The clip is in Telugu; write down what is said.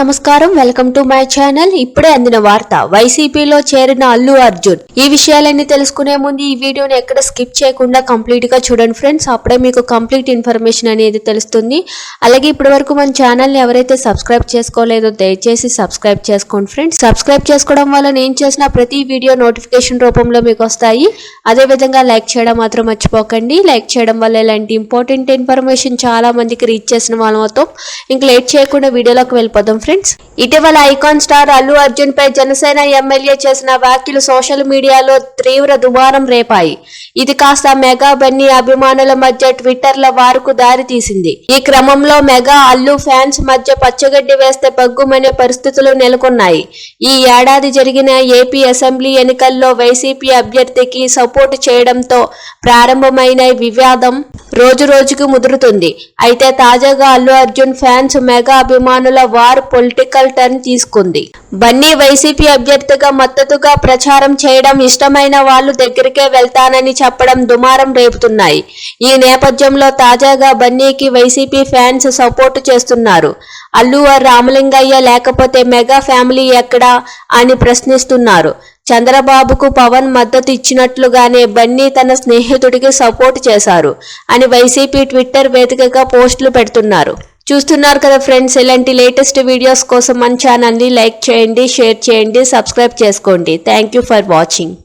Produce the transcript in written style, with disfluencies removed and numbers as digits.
నమస్కారం, వెల్కమ్ టు మై ఛానల్. ఇప్పుడే అందిన వార్త, వైసీపీలో చేరిన అల్లు అర్జున్. ఈ విషయాలన్నీ తెలుసుకునే ముందు ఈ వీడియోని ఎక్కడ స్కిప్ చేయకుండా కంప్లీట్ గా చూడండి ఫ్రెండ్స్. అప్పుడే మీకు కంప్లీట్ ఇన్ఫర్మేషన్ అనేది తెలుస్తుంది. అలాగే ఇప్పటి వరకు మన ఛానల్ ని ఎవరైతే సబ్స్క్రైబ్ చేసుకోలేదో దయచేసి సబ్స్క్రైబ్ చేసుకోండి ఫ్రెండ్స్. సబ్స్క్రైబ్ చేసుకోవడం వల్ల నేను చేసిన ప్రతి వీడియో నోటిఫికేషన్ రూపంలో మీకు వస్తాయి. అదే విధంగా లైక్ చేయడం మాత్రం మర్చిపోకండి. లైక్ చేయడం వల్ల ఇలాంటి ఇంపార్టెంట్ ఇన్ఫర్మేషన్ చాలా మందికి రీచ్ చేసిన వాళ్ళం అవుతాం. ఇంకా లేట్ చేయకుండా వీడియోలోకి వెళ్ళిపోదాం ఫ్రెండ్స్. ఇటీవల ఐకాన్ స్టార్ అల్లు అర్జున్ పై జనసేన ఎమ్మెల్యే చేసిన వ్యాఖ్యలు సోషల్ మీడియాలో తీవ్ర దుమారం రేపాయి. ఇది కాస్త మెగా బన్నీ అభిమానుల మధ్య ట్విట్టర్ల వారుకు దారి తీసింది. ఈ క్రమంలో మెగా అల్లు ఫ్యాన్స్ మధ్య పచ్చగడ్డి వేస్తే బగ్గుమనే పరిస్థితులు నెలకొన్నాయి. ఈ ఏడాది జరిగిన ఏపీ అసెంబ్లీ ఎన్నికల్లో వైసీపీ అభ్యర్థికి సపోర్టు చేయడంతో ప్రారంభమైన వివాదం రోజు రోజుకు ముదురుతుంది. అయితే తాజాగా అల్లు అర్జున్ ఫ్యాన్స్ మెగా అభిమానుల వార్ పొలిటికల్ టర్న్ తీసుకుంది. బన్నీ వైసీపీ అభ్యర్థిగా మద్దతుగా ప్రచారం చేయడం, ఇష్టమైన వాళ్ళు దగ్గరికే వెళ్తానని చెప్పడం దుమారం రేపుతున్నాయి. ఈ నేపథ్యంలో తాజాగా బన్నీకి వైసీపీ ఫ్యాన్స్ సపోర్టు చేస్తున్నారు. అల్లు రామలింగయ్య లేకపోతే మెగా ఫ్యామిలీ ఎక్కడా అని ప్రశ్నిస్తున్నారు. చంద్రబాబుకు పవన్ మద్దతు ఇచ్చినట్లుగానే బన్నీ తన స్నేహితుడికి సపోర్ట్ చేశారు అని వైసీపీ ట్విట్టర్ వేదికగా పోస్టులు పెడుతున్నారు. చూస్తున్నారు కదా ఫ్రెండ్స్, ఇలాంటి లేటెస్ట్ వీడియోస్ కోసం మన ఛానల్ని లైక్ చేయండి, షేర్ చేయండి, సబ్స్క్రైబ్ చేసుకోండి. Thank you for watching.